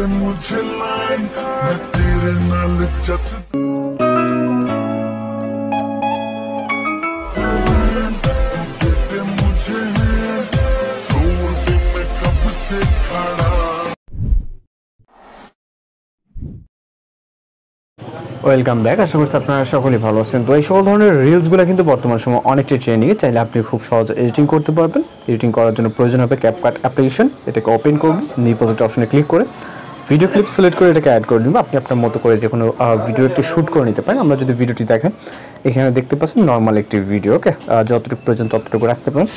मुझे लाइन मैं तेरे नाल जत देते मुझे रोड पे मैं कब से खड़ा। Welcome back. আশা করছি আপনারা সকলেই ভালো আছেন। তো এই সকল ধরনের রিলসগুলো কিন্তু বর্তমান সময় অনেকটাই ট্রেন্ডিংয়ে, চাইলে আপনি খুব সহজে এডিটিং করতে পারবেন। এডিটিং করার জন্য প্রয়োজন হবে ক্যাপকাট অ্যাপ্লিকেশন। এটাকে ওপেন করব, নিউ প্রজেক্ট অপশনে ক্লিক করে ভিডিও ক্লিপ সিলেক্ট করে এটাকে অ্যাড করে নিব। আপনি আপনার মতো করে যে কোনো ভিডিওটি শ্যুট করে নিতে পারেন। আমরা যদি ভিডিওটি দেখেন, এখানে দেখতে পাচ্ছেন নর্মাল একটি ভিডিও, ওকে, যতটুকু প্রয়োজন ততটুকু রাখতে পারেন।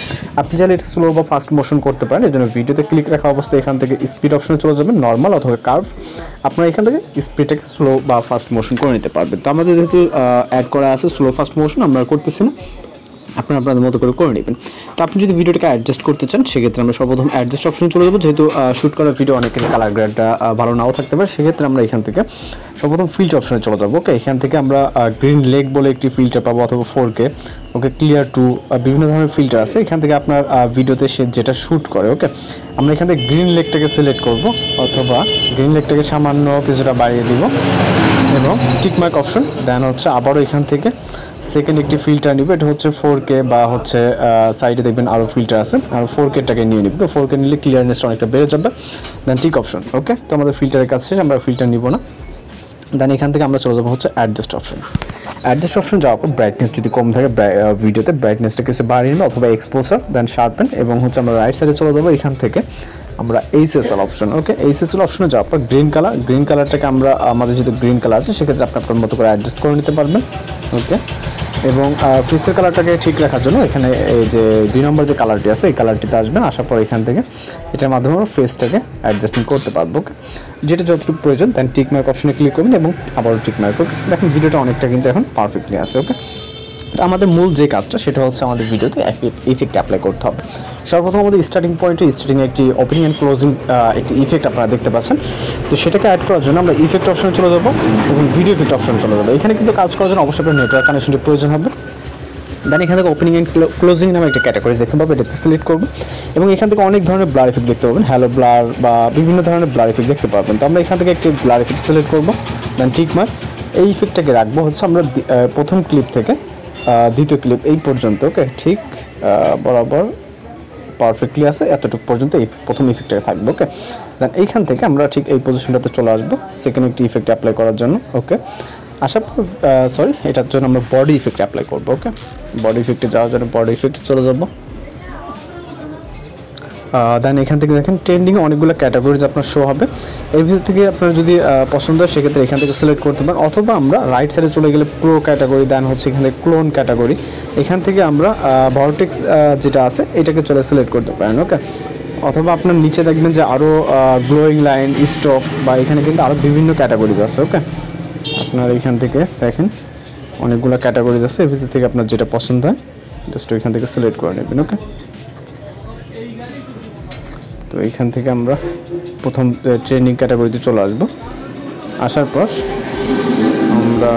আপনি চাইলে এটা স্লো বা ফাস্ট মোশন করতে পারেন। এই জন্য ভিডিওতে ক্লিক রাখা অবস্থায় এখান থেকে স্পিড অপশনে চলে যাবেন, নর্মাল অথবা কার্ভ। আপনারা এখান থেকে স্পিডটাকে স্লো বা ফাস্ট মোশন করে নিতে পারবেন। তো আমাদের যেহেতু অ্যাড করা আছে স্লো ফাস্ট মোশন, আমরা করতেছি না, আপনারা আপনাদের মতো করে নেবেন। তো আপনি যদি ভিডিওটাকে অ্যাডজাস্ট করতে চান, সেক্ষেত্রে আমরা সর্বপ্রথম অ্যাডজাস্ট অপশনে চলে যাবো। যেহেতু শ্যুট করা ভিডিও অনেকের কালার গ্রেডটা ভালো নাও থাকতে পারে, সেক্ষেত্রে আমরা এখান থেকে সর্বপ্রথম ফিল্টার অপশনে চলে যাবো। ওকে, এখান থেকে আমরা গ্রিন লেক বলে একটি ফিল্টার পাবো, অথবা 4K, ওকে, ক্লিয়ার টু, বিভিন্ন ধরনের ফিল্টার আছে। এখান থেকে আপনার ভিডিওতে সে যেটা শ্যুট করে, ওকে, আমরা এখান থেকে গ্রিন লেকটাকে সিলেক্ট করব, অথবা গ্রিন লেকটাকে সামান্য কিছুটা বাড়িয়ে দিব এবং টিকমার্ক অপশন। দেন হচ্ছে আবারও এখান থেকে সেকেন্ড একটি ফিল্টার নিব, এটা হচ্ছে 4K, বা হচ্ছে সাইডে দেখবেন আরও ফিল্টার আছে, আর 4Kটাকে নিয়ে নিব। 4K নিলে ক্লিয়ারনেসটা অনেকটা বেড়ে যাবে। দেন টিক অপশন, ওকে। তো আমাদের ফিল্টারের কাছে আমরা ফিল্টার নিব না। দেন এখান থেকে আমরা চলে যাবো হচ্ছে অ্যাডজাস্ট অপশন। অ্যাডজাস্ট অপশন যাওয়ার পর ব্রাইটনেস যদি কম থাকে ভিডিওতে ব্রাইটনেসটা কিছু বাড়িয়ে নেবে, অথবা এক্সপোজার, দেন শার্পেন, এবং হচ্ছে আমরা রাইট সাইডে চলে যাবো। এখান থেকে আমরা HSL অপশন, ওকে, HSL অপশনে যাওয়ার পর গ্রিন কালারটাকে আমরা, আমাদের যেহেতু গ্রিন কালার আছে, সেক্ষেত্রে আপনি আপনার মতো করে অ্যাডজাস্ট করে নিতে পারবেন, ওকে। এবং ফেসের কালারটাকে ঠিক রাখার জন্য এখানে এই যে 2 নম্বর যে কালারটি আছে, এই কালারটিতে আসবেন। আসার পর এখান থেকে এটার মাধ্যমে আমরা ফেসটাকে অ্যাডজাস্টমেন্ট করতে পারবো, ওকে, যেটা যতটুকু প্রয়োজন। দেন টিকমার্ক অপশনে ক্লিক করবেন এবং আবারও টিকমার্ক, ওকে। দেখেন ভিডিওটা অনেকটা কিন্তু এখন পারফেক্টলি আছে, ওকে। আমাদের মূল যে কাজটা সেটা হচ্ছে আমাদের ভিডিওতে ইফেক্ট অ্যাপ্লাই করতে হবে। সর্বপ্রথম আমাদের স্টার্টিং একটি ওপেনিং অ্যান্ড ক্লোজিং একটি ইফেক্ট আপনারা দেখতে পাচ্ছেন। তো সেটাকে অ্যাড করার জন্য আমরা ইফেক্ট অপশনে চলে যাবো এবং ভিডিও ইফেক্ট অপশনে চলে যাবো। এখানে কিন্তু কাজ করার জন্য অবশ্যই আপনার নেটওয়ার্ক কানেকশনটি প্রয়োজন হবে। দেন এখান থেকে ওপেনিং অ্যান্ড ক্লোজিং নামে একটা ক্যাটাগরি দেখতে পাবো, এটাতে সিলেক্ট করবো এবং এখান থেকে অনেক ধরনের ব্লার ইফেক্ট দেখতে পাবেন, হ্যালো ব্লার বা বিভিন্ন ধরনের ব্লার ইফেক্ট দেখতে পাবেন। তো আমরা এখান থেকে একটি ব্লার ইফেক্ট সিলেক্ট করবো। দেন টিকমার্ক, এই ইফেক্টটাকে রাখবো হচ্ছে আমরা প্রথম ক্লিপ থেকে দ্বিতীয় ক্লিপ এই পর্যন্ত, ওকে, ঠিক বরাবর পারফেক্টলি আছে, এতটুকু পর্যন্ত এই প্রথম ইফেক্টটা থাকবে, ওকে। দেন এইখান থেকে আমরা ঠিক এই পজিশনটাতে চলে আসবো সেকেন্ড একটি ইফেক্ট অ্যাপ্লাই করার জন্য, ওকে। আসার পর এটার জন্য আমরা বডি ইফেক্ট অ্যাপ্লাই করবো, ওকে। বডি ইফেক্টে যাওয়ার জন্য বডি ইফেক্টে চলে যাবো। দেন এখান থেকে দেখেন ট্রেন্ডিংয়ে অনেকগুলো ক্যাটাগরিজ আপনার শো হবে। এর ভিতর থেকে আপনার যদি পছন্দ হয়, সেক্ষেত্রে এখান থেকে সিলেক্ট করতে পারেন, অথবা আমরা রাইট সাইডে চলে গেলে প্রো ক্যাটাগরি, দেন হচ্ছে এখান থেকে ক্লোন ক্যাটাগরি, এখান থেকে আমরা ভর্টেক্স যেটা আছে এটাকে চলে সিলেক্ট করতে পারেন, ওকে। অথবা আপনার নিচে দেখবেন যে আরও গ্লোয়িং লাইন, স্টক, বা এখানে কিন্তু আরও বিভিন্ন ক্যাটাগরিজ আছে, ওকে। আপনার এখান থেকে দেখেন অনেকগুলো ক্যাটাগরিজ আছে, এর ভিতর থেকে আপনার যেটা পছন্দ হয় জাস্ট ওইখান থেকে সিলেক্ট করে নেবেন, ওকে। তো এইখান থেকে আমরা প্রথম ট্রেন্ডিং ক্যাটাগরিতে চলে আসবো। আসার পর আমরা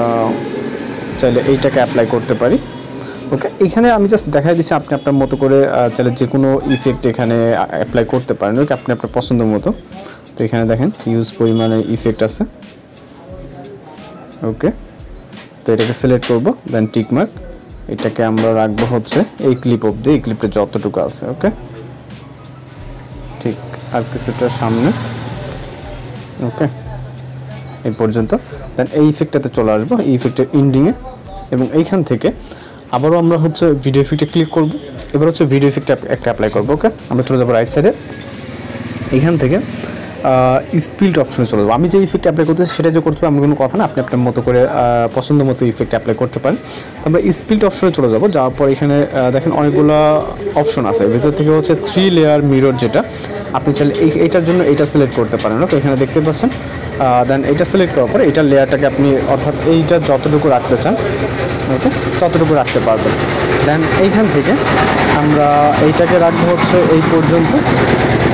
চাইলে এইটাকে অ্যাপ্লাই করতে পারি, ওকে। এখানে আমি জাস্ট দেখাই দিচ্ছি, আপনি আপনার মতো করে চাইলে যে কোনো ইফেক্ট এখানে অ্যাপ্লাই করতে পারেন, ওকে, আপনি আপনার পছন্দ মতো। তো এখানে দেখেন হিউজ পরিমাণে ইফেক্ট আছে, ওকে। তো এটাকে সিলেক্ট করবো, দেন টিকমার্ক, এটাকে আমরা রাখবো হচ্ছে এই ক্লিপ অবধি, এই ক্লিপটা যতটুকু আছে, ওকে, ঠিক আর কিছুটা সামনে, ওকে, এই পর্যন্ত। দেন এই ইফেক্টটাতে চলে আসবো, এই ইফেক্টের এন্ডিংয়ে, এবং এইখান থেকে আবারও আমরা হচ্ছে ভিডিও ইফেক্টে ক্লিক করব। এবার হচ্ছে ভিডিও ইফেক্ট একটা অ্যাপ্লাই করবো, ওকে। আমরা চলে যাবো রাইট সাইডে, এখান থেকে স্পিড অপশনে চলে যাবো। আমি যে ইফেক্ট অ্যাপ্লাই করতেছি সেটা যে করতে হবে এমন কোনো কথা না, আপনি আপনার মতো করে পছন্দ মতো ইফেক্ট অ্যাপ্লাই করতে পারেন। তো আমরা স্পিড অপশনে চলে যাবো। যাওয়ার পর এখানে দেখেন অনেকগুলো অপশন আছে, ভিতর থেকে হচ্ছে 3 লেয়ার মিরর, যেটা আপনি চাইলে এইটার জন্য এটা সিলেক্ট করতে পারেন, ওকে, এখানে দেখতে পাচ্ছেন। দেন এটা সিলেক্ট করার পরে এটার লেয়ারটাকে আপনি, অর্থাৎ এইটা যতটুকু রাখতে চান, ওকে, ততটুকু রাখতে পারবেন। দেন এইখান থেকে আমরা এইটাকে রাখবো হচ্ছে এই পর্যন্ত,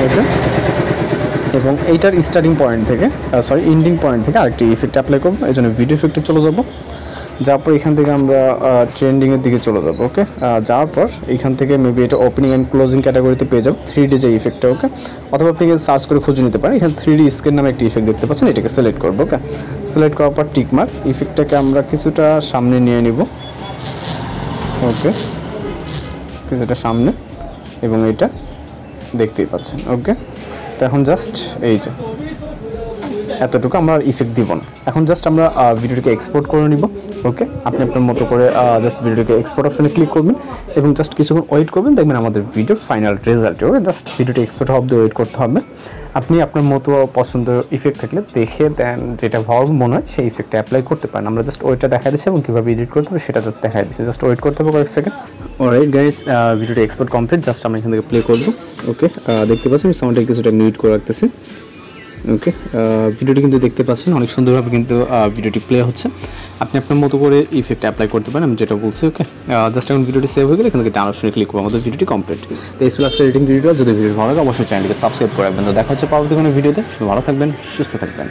ওকে। এবং এইটার স্টার্টিং পয়েন্ট থেকে এন্ডিং পয়েন্ট থেকে আরেকটি ইফেক্ট অ্যাপ্লাই করবো, এই জন্য ভিডিও ইফেক্টে চলে যাবো। যাওয়ার পর এখান থেকে আমরা ট্রেন্ডিংয়ের দিকে চলে যাবো। ওকে, যাওয়ার পর এখান থেকে মেবি এটা ওপেনিং অ্যান্ড ক্লোজিং ক্যাটাগরিতে পেয়ে যাবো 3D যে ইফেক্টটা। ওকে, অথবা আপনি সার্চ করে খুঁজে নিতে পারেন। এখানে 3D স্কেল নামে একটি ইফেক্ট দেখতে পাচ্ছেন, এটাকে সিলেক্ট করবো। ওকে, সিলেক্ট করার পর টিকমার্ক ইফেক্টটাকে আমরা কিছুটা সামনে নিয়ে নিব। ওকে, কিছুটা সামনে, এবং এটা দেখতেই পাচ্ছেন। ওকে, তো এখন জাস্ট এই যে এতটুকু আমরা ইফেক্ট দিব না, এখন জাস্ট আমরা ভিডিওটিকে এক্সপোর্ট করে নিব। ওকে, আপনি আপনার মতো করে জাস্ট ভিডিওটিকে এক্সপোর্ট অপশনে ক্লিক করবেন এবং জাস্ট কিছুক্ষণ ওয়েট করবেন, দেখবেন আমাদের ভিডিওর ফাইনাল রেজাল্ট। ওকে, জাস্ট ভিডিওটি এক্সপোর্ট হওয়া অবধি ওয়েট করতে হবে। আপনি আপনার মতো পছন্দের ইফেক্ট থাকলে দেখে দেন, যেটা ভালো মনে হয় সেই ইফেক্টটা অ্যাপ্লাই করতে পারেন। আমরা জাস্ট ওইটা দেখা দিচ্ছি এবং কীভাবে এডিট করতে হবে সেটা জাস্ট দেখা দিচ্ছি। জাস্ট ওয়েট করতে হবে কয়েক সেকেন্ড। অলরাইট গাইস, ভিডিওটি এক্সপোর্ট কমপ্লিট। জাস্ট আমরা এখান থেকে প্লে করবো। ওকে, দেখতে পাচ্ছেন আমি সাউন্ডটা কিছুটা মিউট করে রাখতেছি। ওকে, ভিডিওটি কিন্তু দেখতে পাচ্ছেন অনেক সুন্দরভাবে কিন্তু ভিডিওটি প্লে হচ্ছে। আপনি আপনার মতো করে ইফেক্ট অ্যাপ্লাই করতে পারেন, আমি যেটা বলছি। ওকে, জাস্ট এখন ভিডিওটি সেভ হয়ে গেলে এখান থেকে ডাউনলোড ক্লিক করবো, আমাদের ভিডিওটি কমপ্লিট। তো এই ছিল আজকে এডিটিং ভিডিওটা। যদি ভিডিও ভালো লাগে অবশ্যই চ্যানেলটিকে সাবস্ক্রাইব করে রাখবেন। তো দেখা হচ্ছে পরবর্তী কোনো ভিডিওতে। ভালো থাকবেন, সুস্থ থাকবেন।